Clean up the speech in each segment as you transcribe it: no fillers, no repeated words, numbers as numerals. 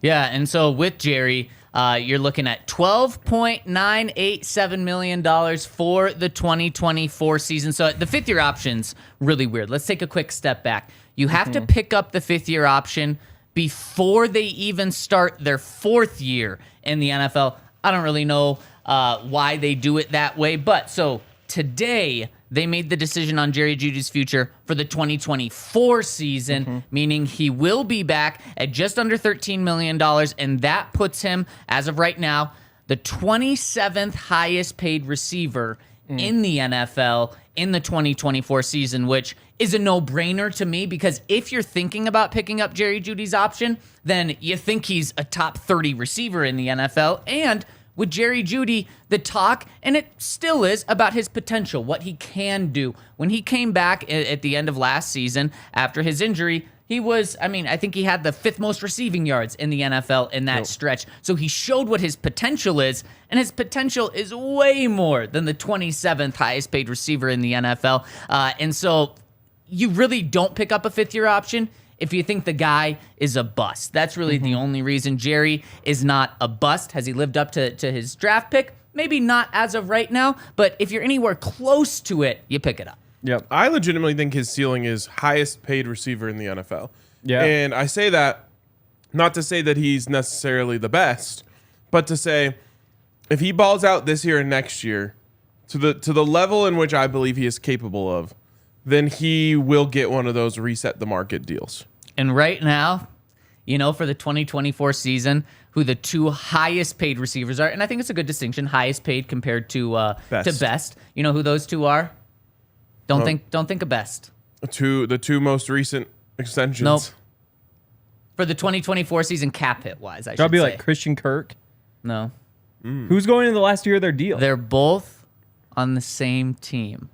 Yeah, and so with Jerry, you're looking at $12.987 million for the 2024 season. So the fifth-year option's really weird. Let's take a quick step back. You have to pick up the fifth-year option before they even start their fourth year in the NFL. I don't really know why they do it that way, but so today they made the decision on Jerry Jeudy's future for the 2024 season, meaning he will be back at just under $13 million, and that puts him, as of right now, the 27th highest paid receiver in the NFL in the 2024 season, which is a no-brainer to me, because if you're thinking about picking up Jerry Jeudy's option, then you think he's a top 30 receiver in the NFL, and with Jerry Jeudy, the talk, and it still is, about his potential, what he can do. When he came back at the end of last season after his injury, he was, I think he had the 5th most receiving yards in the NFL in that stretch. So he showed what his potential is, and his potential is way more than the 27th highest paid receiver in the NFL. And so you really don't pick up a fifth-year option if you think the guy is a bust. That's really the only reason. Jerry is not a bust. Has he lived up to his draft pick? Maybe not as of right now, but if you're anywhere close to it, you pick it up. Yep. I legitimately think his ceiling is highest paid receiver in the NFL. Yeah. And I say that not to say that he's necessarily the best, but to say if he balls out this year and next year to the level in which I believe he is capable of, then he will get one of those reset the market deals. And right now, for the 2024 season, who the two highest paid receivers are, and I think it's a good distinction, highest paid compared to best. You know who those two are? Don't think of best. The two most recent extensions. Nope. For the 2024 season, cap hit wise, I should say. That'd be like Christian Kirk. No. Who's going in the last year of their deal? They're both on the same team.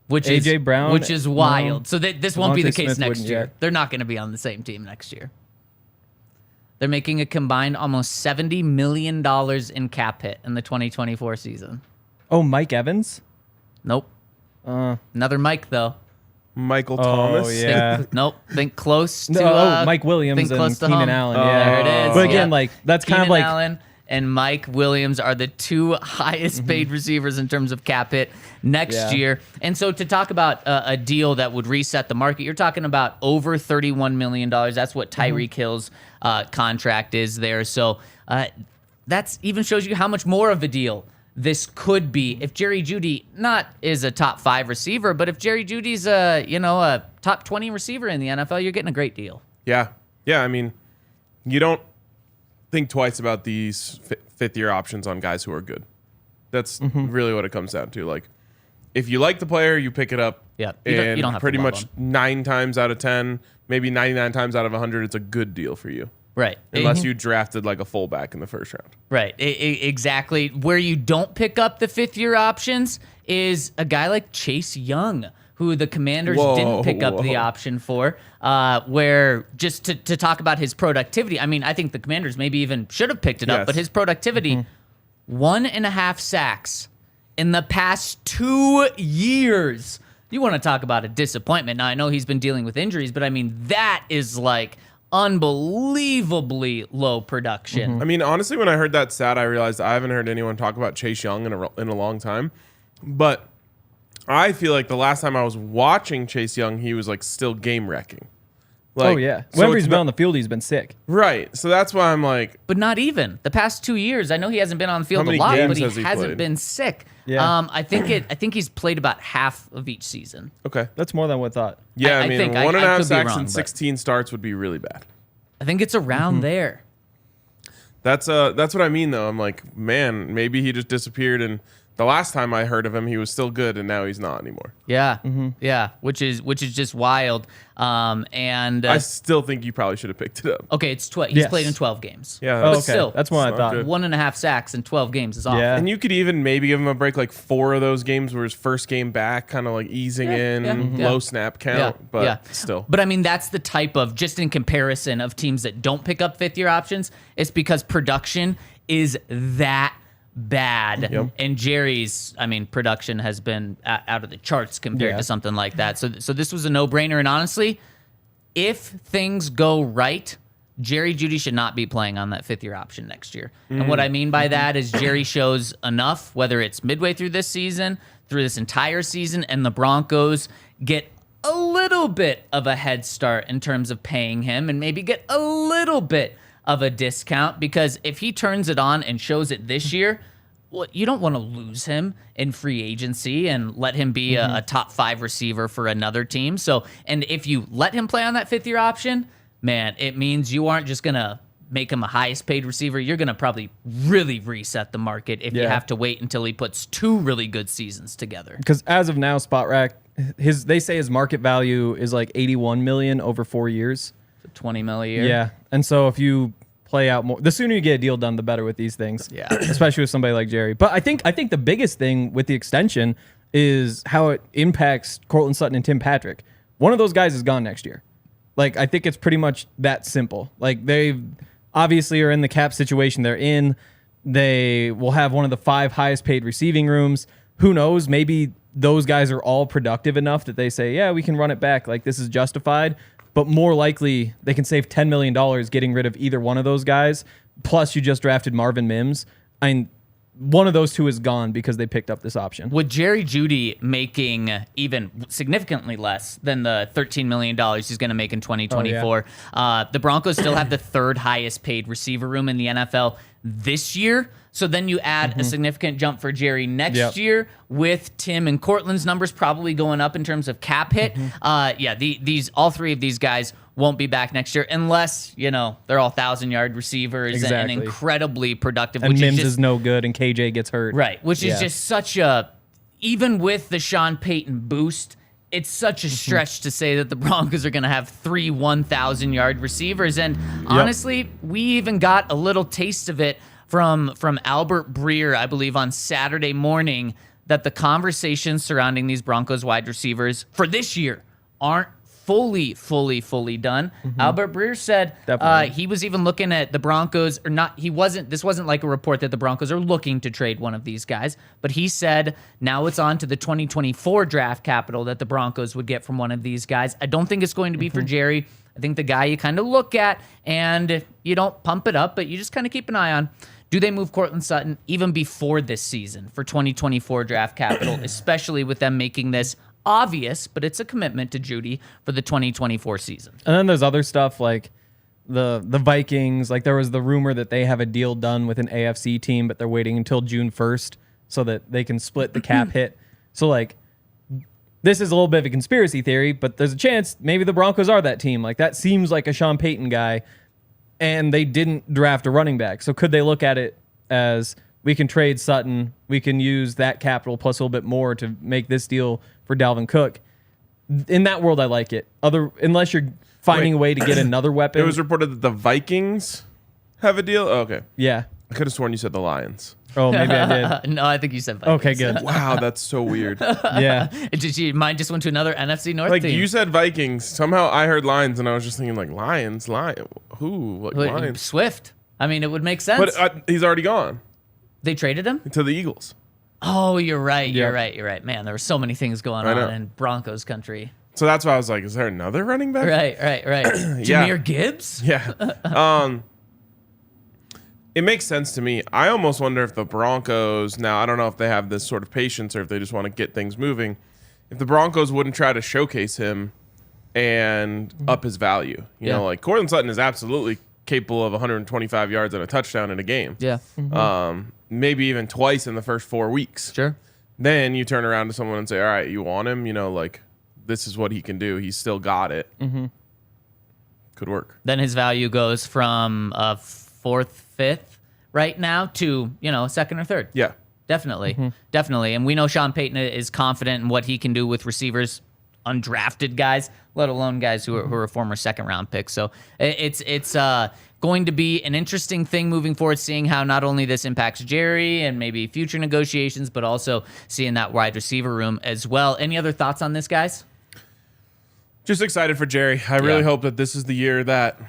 Which AJ Brown, which is wild. No. So this won't be the Devontae case Smith next wouldn't year. yet. They're not going to be on the same team next year. They're making a combined almost $70 million in cap hit in the 2024 season. Oh, Mike Evans? Nope. Another Mike, though. Michael Thomas? Yeah. Think close to... Mike Williams think close and to Keenan home. Allen. Yeah. There it is. But again, Yep. that's kind Keenan of like... Allen and Mike Williams are the two highest paid receivers in terms of cap hit next year. And so to talk about a deal that would reset the market, you're talking about over $31 million. That's what Tyreek Hill's contract is there. So that's even shows you how much more of a deal this could be if Jerry Jeudy not is a top 5 receiver, but if Jerry Jeudy's a top 20 receiver in the NFL, you're getting a great deal. Yeah. You don't think twice about these fifth-year options on guys who are good. That's really what it comes down to. Like, if you like the player, you pick it up. Yeah, and you don't have pretty to love much him. 9 times out of 10, maybe 99 times out of 100, it's a good deal for you. Right. Unless you drafted like a fullback in the first round. Right. Exactly. Where you don't pick up the fifth-year options is a guy like Chase Young, who the Commanders didn't pick up the option for, where just to talk about his productivity, I think the Commanders maybe even should have picked it up, but his productivity, 1.5 sacks in the past 2 years. You want to talk about a disappointment. Now, I know he's been dealing with injuries, but that is like unbelievably low production. Honestly, when I heard that stat, I realized I haven't heard anyone talk about Chase Young in a long time, but I feel like the last time I was watching Chase Young, he was like still game wrecking. Like, Whenever he's been on the field, he's been sick. Right. So that's why I'm like... But not even. The past 2 years, I know he hasn't been on the field a lot, but he hasn't been sick. Yeah. I think he's played about half of each season. Okay. That's more than what I thought. Yeah, I think 1.5 could be sacks wrong, and 16 starts would be really bad. I think it's around there. That's what I mean, though. I'm like, man, maybe he just disappeared, and the last time I heard of him, he was still good, and now he's not anymore. Yeah, yeah, which is just wild. And I still think you probably should have picked it up. okay, it's 12. He's played in 12 games. Yeah, but okay. still, That's what I thought. good. 1.5 sacks in 12 games is awful. Yeah. And you could even maybe give him a break, like 4 of those games were his first game back, kind of like easing in, low snap count, but still. But that's the type of, just in comparison of teams that don't pick up fifth-year options, it's because production is that bad. Yep. And Jerry's, production has been out of the charts compared to something like that. So this was a no-brainer. And honestly, if things go right, Jerry Jeudy should not be playing on that 5th-year option next year. And what I mean by that is Jerry shows enough, whether it's midway through this season, through this entire season, and the Broncos get a little bit of a head start in terms of paying him and maybe get a little bit of a discount, because if he turns it on and shows it this year, well, you don't want to lose him in free agency and let him be a top 5 receiver for another team. So, and if you let him play on that 5th-year option, man, it means you aren't just going to make him a highest paid receiver. You're going to probably really reset the market if you have to wait until he puts 2 really good seasons together. Because as of now, Spot Rack, they say his market value is like $81 million over 4 years. So $20 million a year. Yeah. And so if you play out more, the sooner you get a deal done, the better with these things. Yeah. Especially with somebody like Jerry. But I think the biggest thing with the extension is how it impacts Courtland Sutton and Tim Patrick. One of those guys is gone next year. Like, I think it's pretty much that simple. Like, they obviously are in the cap situation they're in. They will have one of the 5 highest paid receiving rooms. Who knows? Maybe those guys are all productive enough that they say, yeah, we can run it back. Like, this is justified. But more likely, they can save $10 million getting rid of either one of those guys. Plus, you just drafted Marvin Mims. I mean, one of those 2 is gone because they picked up this option. With Jerry Jeudy making even significantly less than the $13 million he's going to make in 2024, the Broncos still have the 3rd highest paid receiver room in the NFL this year. So then you add a significant jump for Jerry next year with Tim and Courtland's numbers probably going up in terms of cap hit. These all 3 of these guys won't be back next year unless, they're all 1,000-yard receivers and incredibly productive. And Mims is no good and KJ gets hurt. Right, which is just such a, even with the Sean Payton boost, it's such a stretch to say that the Broncos are going to have 3 1,000-yard receivers. And honestly, we even got a little taste of it from Albert Breer, I believe, on Saturday morning, that the conversations surrounding these Broncos wide receivers for this year aren't fully done. Albert Breer said he was even looking at the Broncos, or not, this wasn't like a report that the Broncos are looking to trade one of these guys, but he said now it's on to the 2024 draft capital that the Broncos would get from one of these guys. I don't think it's going to be for Jerry. I think the guy you kind of look at and you don't pump it up, but you just kind of keep an eye on. Do they move Courtland Sutton even before this season for 2024 draft capital, especially with them making this obvious, but it's a commitment to Jeudy for the 2024 season? And then there's other stuff like the Vikings. Like, there was the rumor that they have a deal done with an AFC team, but they're waiting until June 1st so that they can split the cap hit. So, like, this is a little bit of a conspiracy theory, but there's a chance maybe the Broncos are that team. Like, that seems like a Sean Payton guy, and they didn't draft a running back. So could they look at it as, we can trade Sutton, we can use that capital plus a little bit more to make this deal for Dalvin Cook? In that world, I like it. Unless you're finding a way to get another weapon. It was reported that the Vikings have a deal? Oh, okay. Yeah. I could have sworn you said the Lions. Oh, maybe I did. No, I think you said Vikings. Okay, good. Wow, that's so weird. Yeah. Mine just went to another NFC North Like, team. you said Vikings. Somehow I heard Lions, and I was just thinking, like, Lions? Who? Like, Lions? Swift. I mean, it would make sense. But he's already gone. They traded him? To the Eagles. Oh, you're right. Yeah. You're right. Man, there were so many things going on in Broncos country. So that's why I was like, is there another running back? Right. Jahmyr Gibbs? Yeah. It makes sense to me. I almost wonder if the Broncos, now I don't know if they have this sort of patience or if they just want to get things moving, if the Broncos wouldn't try to showcase him and up his value. You know, like, Courtland Sutton is absolutely capable of 125 yards and a touchdown in a game. Yeah. Maybe even twice in the first 4 weeks. Sure. Then you turn around to someone and say, all right, you want him? You know, like, this is what he can do. He's still got it. Could work. Then his value goes from a 4th, 5th right now to, a 2nd or 3rd. Yeah. Definitely. And we know Sean Payton is confident in what he can do with receivers, undrafted guys, let alone guys who are former 2nd-round picks. So it's going to be an interesting thing moving forward, seeing how not only this impacts Jerry and maybe future negotiations, but also seeing that wide receiver room as well. Any other thoughts on this, guys? Just excited for Jerry. I really hope that this is the year that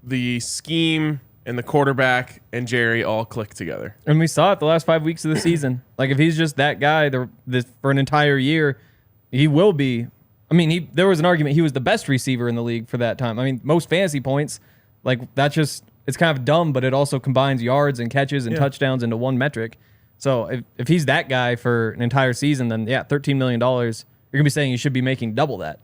the scheme and the quarterback and Jerry all click together. And we saw it the last 5 weeks of the season. Like, if he's just that guy for an entire year, he will be I mean, there was an argument he was the best receiver in the league for that time. I mean, most fantasy points, like it's kind of dumb, but it also combines yards and catches and touchdowns into one metric. So if he's that guy for an entire season, then $13 million, you're going to be saying you should be making double that.